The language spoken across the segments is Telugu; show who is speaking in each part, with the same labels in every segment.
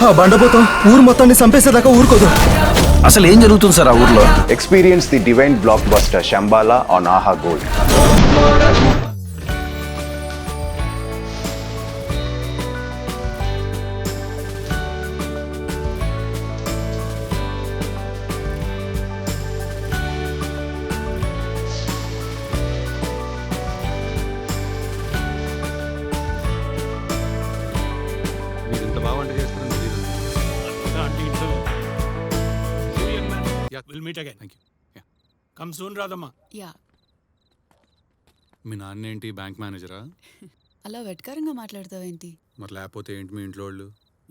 Speaker 1: ఆ బండపోతాం ఊరు మొత్తాన్ని చంపేసేదాకా ఊరుకోదు.
Speaker 2: అసలు ఏం జరుగుతుంది సార్ ఆ ఊర్లో?
Speaker 3: Experience the divine blockbuster Shambhala on Aha Gold.
Speaker 4: మీరు ఇంత బాగా వంట చేస్తారని తెలియదు.
Speaker 5: We'll meet again.
Speaker 4: Thank you. Yeah.
Speaker 5: Come soon, Radhamma.
Speaker 6: Yeah,
Speaker 4: మీ నాన్న ఏంటి బ్యాంక్ మేనేజరా?
Speaker 6: అలా వెటకారంగా మాట్లాడతావేంటి?
Speaker 4: మరి లేకపోతే ఏంటి మీ ఇంట్లో వాళ్ళు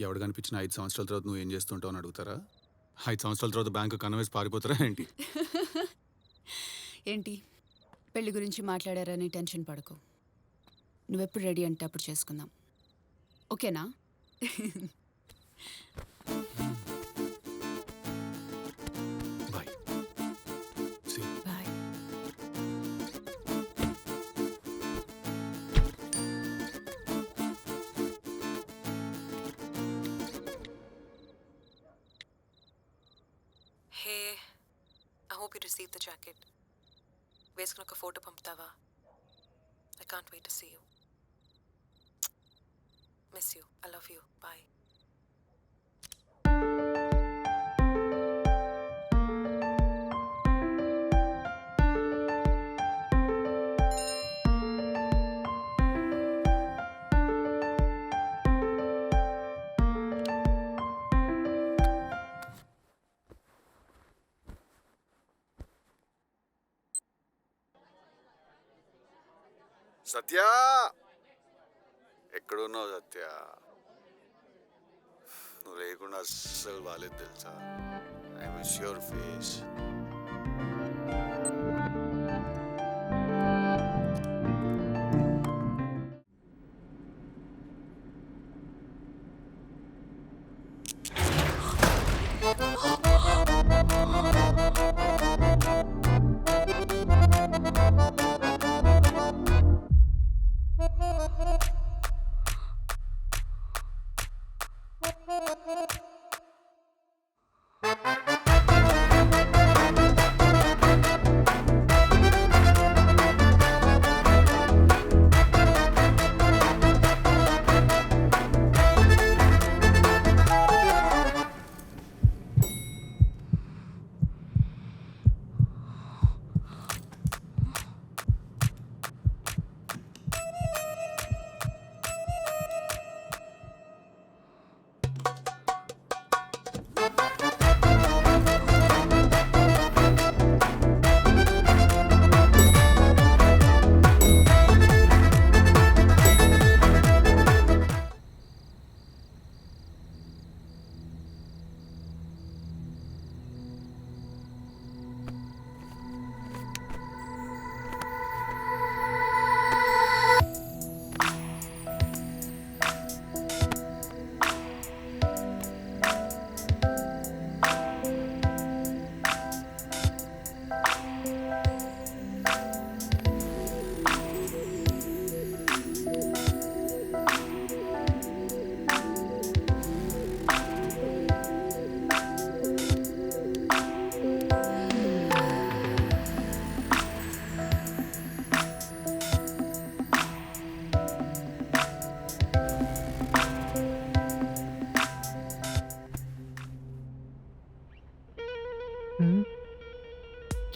Speaker 4: ఎవడు కనిపించిన 5 సంవత్సరాల తర్వాత నువ్వు ఏం చేస్తుంటావు అని అడుగుతారా? 5 సంవత్సరాల తర్వాత బ్యాంకు కన్వేసి పారిపోతారా ఏంటి?
Speaker 6: ఏంటి పెళ్లి గురించి మాట్లాడారని టెన్షన్ పడకు. నువ్వెప్పుడు రెడీ అంటే అప్పుడు చేసుకుందాం, ఓకేనా?
Speaker 4: Bye.
Speaker 6: Bye.
Speaker 7: Hey, I hope you received the jacket. వేసుకుని ఒక ఫోటో పంపుతావా? I can't wait to see you. Miss you. I love you. Bye.
Speaker 4: సత్య, ఎక్కడున్నావు సత్య? నువ్వు లేకుండా అస్సలు బాలేదు తెలుసా? I miss your face.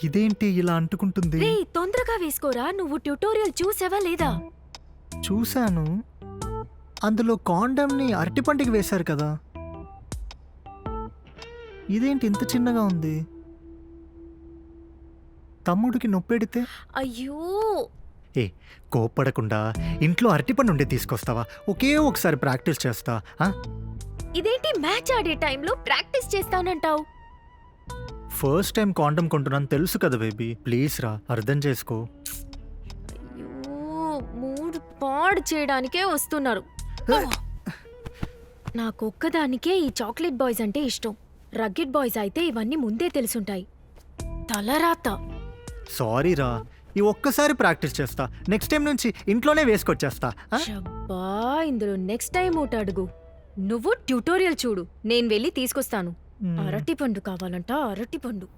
Speaker 1: ఇదేంటి ఇలా అంటుకుంటుంది?
Speaker 8: రే, తొందరగా వేసుకోరా. నువ్వు ట్యుటోరియల్ చూసావా లేదా?
Speaker 1: చూశాను, అందులో కాండమ్ని అరటిపంటికి వేశారు కదా. ఇదేంటి ఇంత చిన్నగా ఉంది? తమ్ముడికి నొప్పెడితే?
Speaker 8: అయ్యో,
Speaker 1: ఏ కోప్పడకుండా ఇంట్లో అరటిపండు ఉండే తీసుకొస్తావా? ఒకే ఒకసారి ప్రాక్టీస్ చేస్తా.
Speaker 8: ఇదేంటి మ్యాచ్ ఆడే టైంలో ప్రాక్టీస్ చేస్తానంటావు?
Speaker 1: ఫస్ట్ టైం కాండమ్ కొంటున్నాను తెలుసు కదా బేబీ, ప్లీజ్ రా, అర్థం చేసుకో.
Speaker 8: అయ్యో, మూడు పాడు చేయడానికే వస్తున్నారు. నాకొక్కదానికే ఈ చాక్లెట్ బాయ్స్ అంటే ఇష్టం. రగ్గెడ్ బాయ్స్ అయితే ఇవన్నీ ముందే తెలుసుంటాయి. తలరాత.
Speaker 1: సారీ రా, ఈ ఒక్కసారి ప్రాక్టీస్ చేస్తా, నెక్స్ట్ టైం నుంచి ఇంట్లోనే వేసుకొచ్చేస్తా.
Speaker 8: షబ్బా, ఇందులో నెక్స్ట్ టైం ఒకటి అడుగు. నువ్వు ట్యూటోరియల్ చూడు, నేను వెళ్ళి తీసుకొస్తాను. అరటిపండు కావాలంట, అరటిపండు.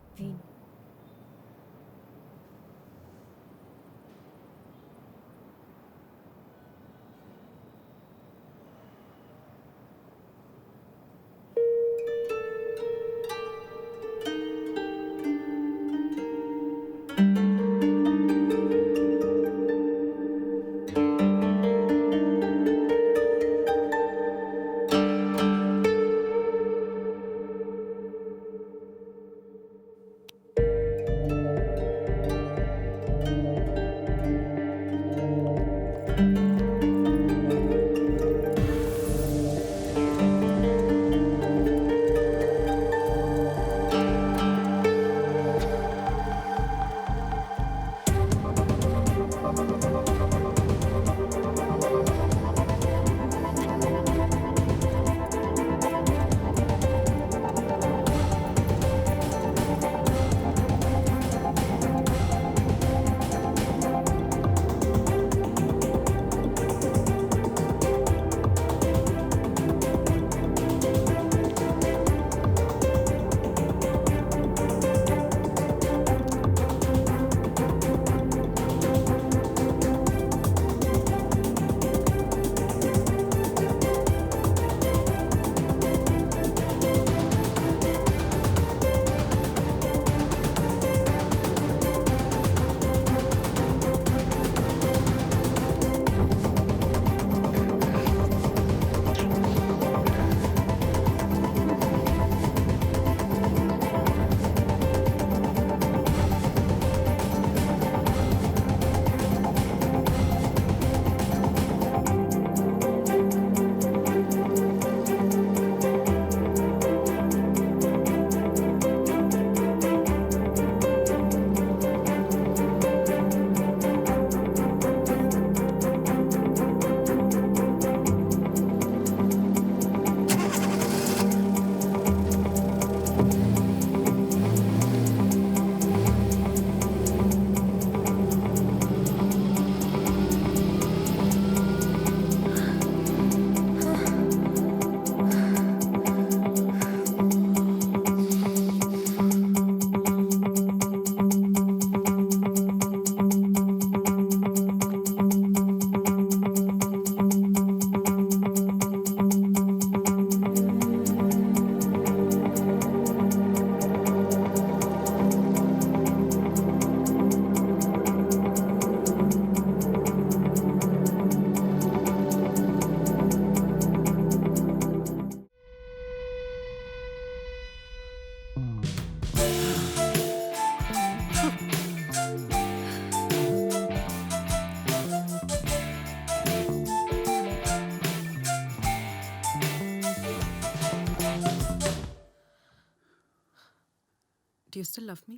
Speaker 7: Do you still love me?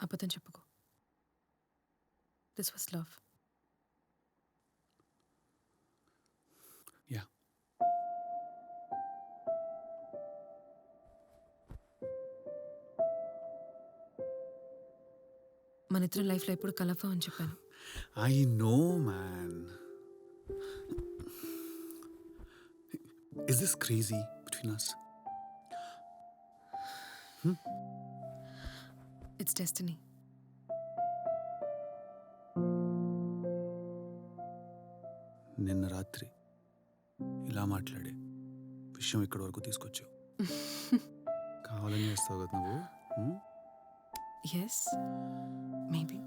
Speaker 7: అబద్ధం చెప్పుకో. This was love.
Speaker 4: Yeah.
Speaker 7: మన ఇద్దరం లైఫ్లో ఎప్పుడు కలఫా అని చెప్పాను.
Speaker 4: I know, man. Is this crazy between us?
Speaker 7: It's destiny.
Speaker 4: నిన్న రాత్రి ఇలా మాట్లాడే విషయం ఇక్కడి వరకు తీసుకొచ్చావు. కావాలని చేస్తావు కదా నువ్వు.
Speaker 7: Yes, maybe.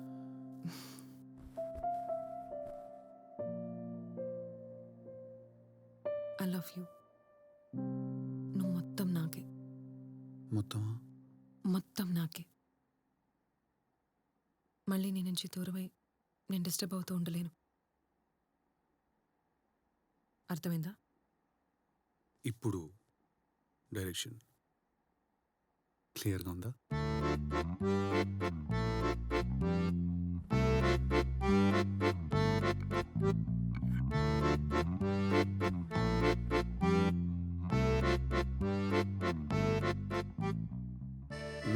Speaker 7: I love you. నువ్వు మొత్తం నాకే.
Speaker 4: మొత్తమా?
Speaker 7: మొత్తం నాకే. మళ్ళీ నీ నుంచి దూరమై నేను డిస్టర్బ్ అవుతూ ఉండలేను. అర్థమైందా?
Speaker 4: ఇప్పుడు డైరెక్షన్ క్లియర్గా ఉందా?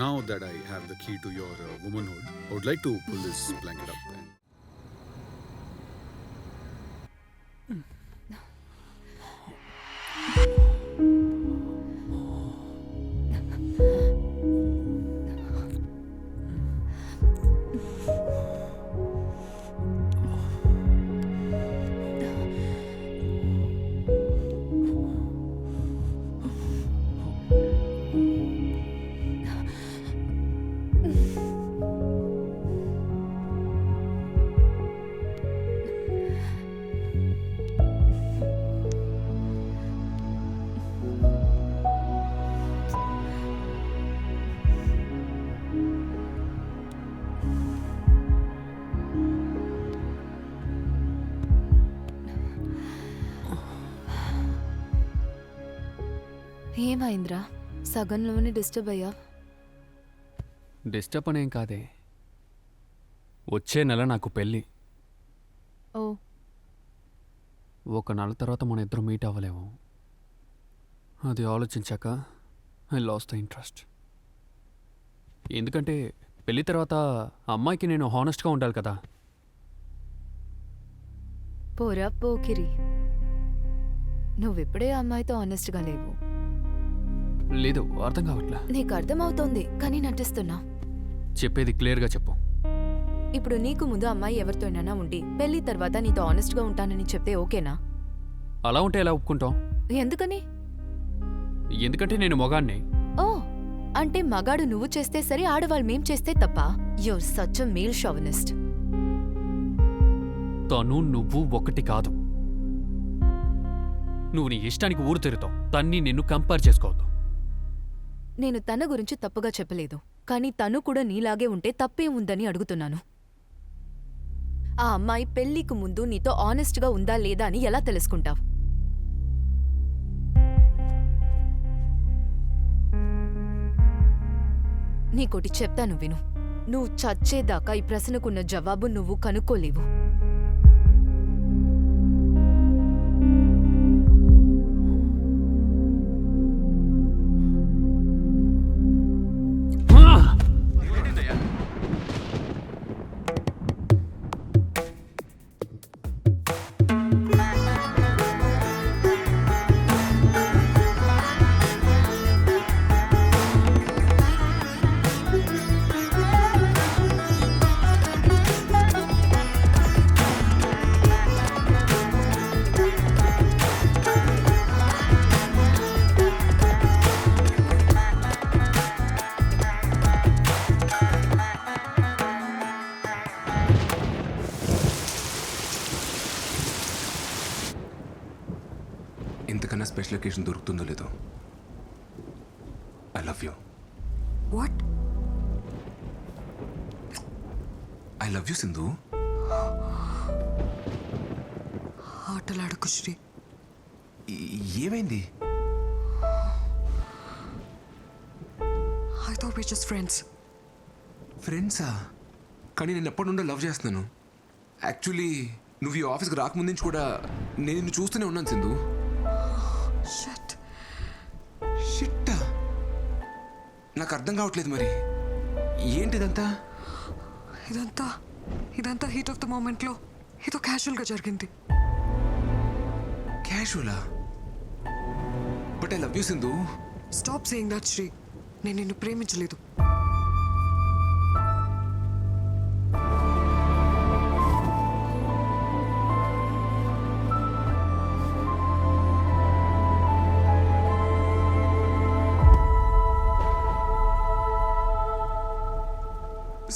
Speaker 4: Now that I have the key to your womanhood, I would like to pull this blanket up.
Speaker 9: ఏమైందిరా సగంలోనే డిస్టర్బ్ అయ్యా?
Speaker 10: డిస్టర్బ్ అనేం కాదే, వచ్చే నెల నాకు పెళ్ళి.
Speaker 9: ఓ,
Speaker 10: ఒక నెల తర్వాత మన ఇద్దరు మీట్ అవ్వలేము. అది ఆలోచించాక ఐ లాస్ ద ఇంట్రెస్ట్. ఎందుకంటే పెళ్ళి తర్వాత అమ్మాయికి నేను హానెస్ట్గా ఉండాలి కదా.
Speaker 9: పోరా పోకిరి, నువ్విప్పుడే ఆ అమ్మాయితో ఆనెస్ట్గా లేవు.
Speaker 10: లేదు, అర్థం కావట్లే.
Speaker 9: నీకు అర్థమవుతోంది కానీ నటిస్తున్నా.
Speaker 10: చెప్పేది క్లియర్గా చెప్పు.
Speaker 9: ఇప్పుడు నీకు ముందు అమ్మాయి ఎవరితోనైనా ఉండి పెళ్లి తర్వాత నీతో ఆనెస్ట్గా ఉంటానని చెప్తే ఓకేనా?
Speaker 10: అలా ఉంటే ఎలా ఒప్పుకుంటాం?
Speaker 9: ఎందుకని?
Speaker 10: ఎందుకంటే నేను మొగాన్ని.
Speaker 9: ఓ, అంటే మగాడు నువ్వు చేస్తే సరే, ఆడవాళ్ళు మేం చేస్తే తప్ప? You're such a male chauvinist.
Speaker 10: తను నువ్వు ఒకటి కాదు. నువ్వు నీ ఇష్టానికి ఊరు తిరుగుతావు, తన్ని నిన్ను కంపేర్ చేసుకోవద్దు.
Speaker 9: నేను తన గురించి తప్పుగా చెప్పలేదు, కానీ తను కూడా నీలాగే ఉంటే తప్పేముందని అడుగుతున్నాను. ఆ అమ్మాయి పెళ్లికి ముందు నీతో ఆనెస్ట్గా ఉందా లేదా అని ఎలా తెలుసుకుంటావు? నీకోటి చెప్తాను విను. నువ్వు చచ్చేదాకా ఈ ప్రశ్నకున్న జవాబు నువ్వు కనుక్కోలేవు.
Speaker 11: ఇంతకన్నా స్పెషల్ ఒకేషన్ దొరుకుతుందో లేదో. I love you.
Speaker 7: What?
Speaker 11: I love you Sindhu.
Speaker 7: ఆటలాడకు శ్రీ.
Speaker 11: ఏమైంది?
Speaker 7: I thought we just friends.
Speaker 11: ఫ్రెండ్సా? కానీ నేను ఎప్పటి నుండో లవ్ చేస్తున్నాను. యాక్చువల్లీ నువ్వు ఈ ఆఫీస్కి రాకముందు నుంచి కూడా నేను నిన్ను చూస్తూనే ఉన్నాను సింధు.
Speaker 7: షట్.
Speaker 11: షిట్టా? నాకు అర్థం కావట్లేదు మరి. ఏంటిదంతా?
Speaker 7: ఇదంతా హీట్ ఆఫ్ ద మూమెంట్లో ఏదో క్యాజువల్గా జరిగింది.
Speaker 11: క్యాజువలా? But I love you Sindhu.
Speaker 7: Stop saying that Sri. నేను నిన్ను ప్రేమించలేదు.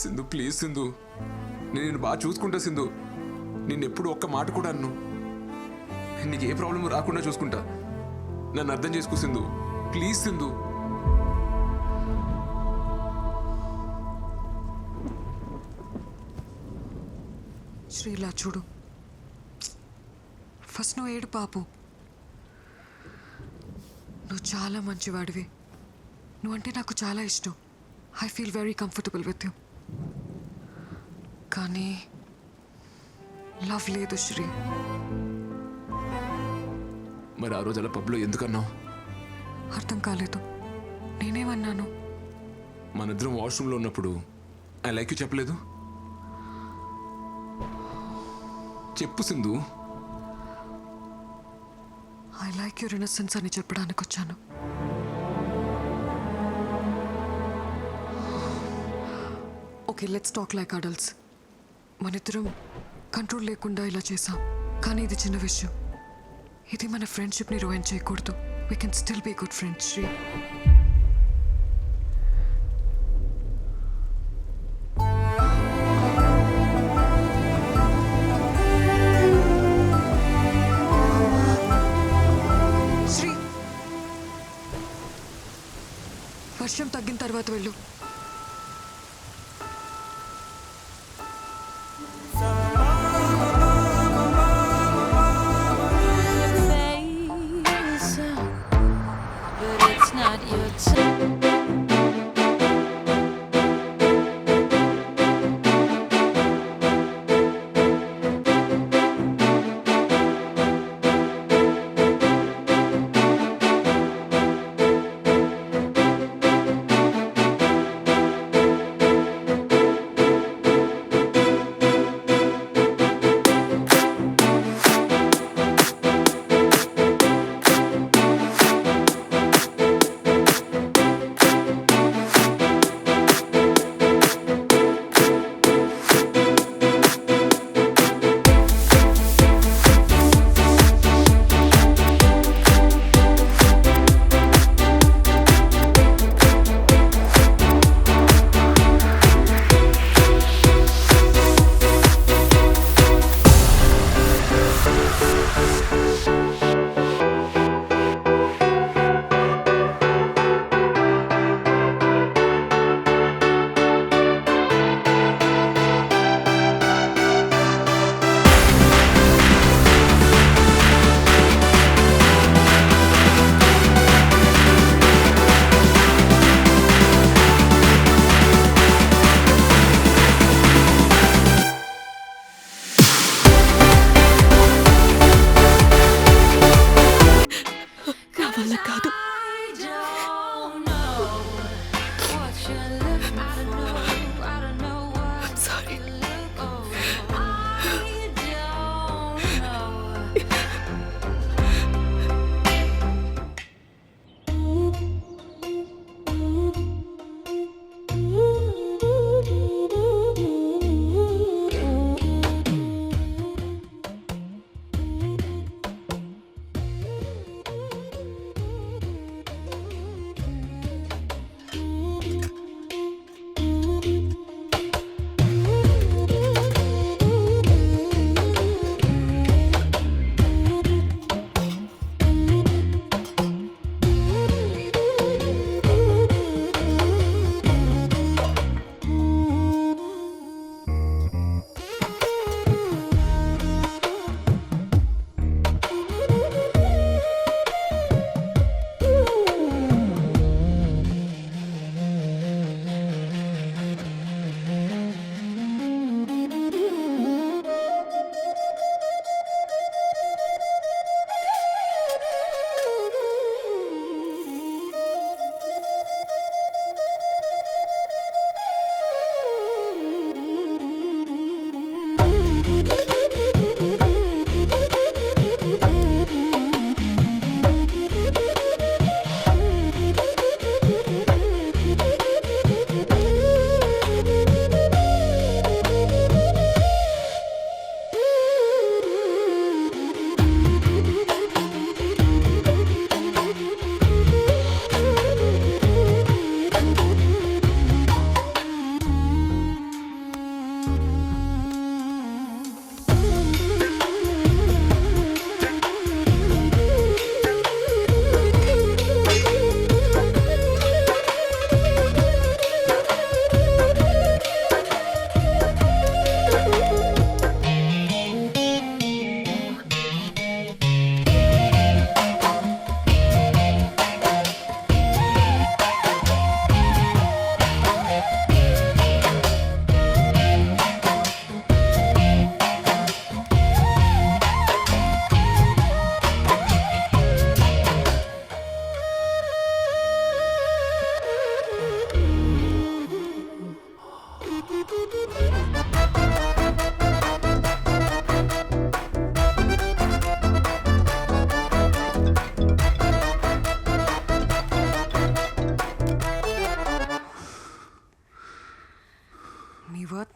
Speaker 11: సింధు ప్లీజ్ సింధు, నేను నిన్ను బాగా చూసుకుంటా సింధు. నిన్ను ఎప్పుడు ఒక్క మాట కూడా అన్ను. నీకు ఏ ప్రాబ్లం రాకుండా చూసుకుంటా. నన్ను అర్థం చేసుకో సింధు, ప్లీజ్ సింధు.
Speaker 7: శ్రీలా చూడు, ఫస్ట్ నువ్వు ఏడు పాపు. నువ్వు చాలా మంచివాడివి. నువ్వంటే నాకు చాలా ఇష్టం. I feel very comfortable with you. కానీ లవ్ లేదు శ్రీ.
Speaker 11: మరి ఆ రోజు అలా పబ్లో ఎందుకన్నావు?
Speaker 7: అర్థం కాలేదు. నేనేమన్నాను?
Speaker 11: మనిద్దరం వాష్రూమ్లో ఉన్నప్పుడు ఐ లైక్ యూ చెప్పలేదు? చెప్పు Sindhu.
Speaker 7: I like your innocence అని చెప్పడానికి వచ్చాను. Okay, let's talk like adults. మనిద్దరం కంట్రోల్ లేకుండా ఇలా చేసాం, కానీ ఇది చిన్న విషయం. ఇది మన ఫ్రెండ్షిప్ని రూయిన్ చేయకూడదు. We can still be good friends Sri. Sri, వర్షం తగ్గిన తర్వాత వెళ్ళు.
Speaker 9: But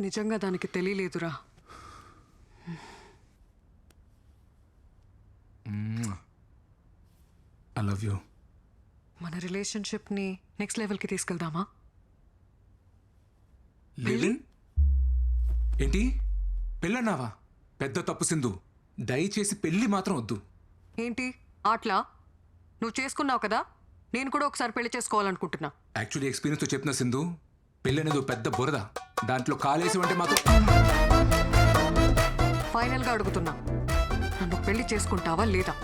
Speaker 7: నిజంగా దానికి తెలియలేదురా.
Speaker 11: I love you.
Speaker 7: మన రిలేషన్షిప్ని నెక్స్ట్ లెవెల్కి తీసుకెళ్దామా?
Speaker 11: లివిన్ ఏంటి పెళ్ళన్నావా? పెద్ద తప్పు సింధు. దయచేసి పెళ్ళి మాత్రం వద్దు.
Speaker 7: ఏంటి ఆట్లా? నువ్వు చేసుకున్నావు కదా, నేను కూడా ఒకసారి పెళ్లి చేసుకోవాలనుకుంటున్నా.
Speaker 11: యాక్చువల్లీ ఎక్స్పీరియన్స్తో చెప్పిన సింధు, పెళ్ళి అనేది ఓ పెద్ద బురద. దాంట్లో కాలేసి అంటే మాత్రం
Speaker 7: ఫైనల్గా అడుగుతున్నా, నన్ను పెళ్లి చేసుకుంటావా లేదా?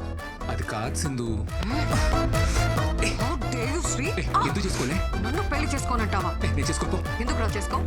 Speaker 11: అది కాదు Sindhu.
Speaker 7: How dare you, Shri?
Speaker 11: ఎందుకు చేసుకోలే?
Speaker 7: నన్ను పెళ్లి చేసుకోనంటావా?
Speaker 11: నేను చేసుకోపో.
Speaker 7: ఎందుకు రా చేసుకో?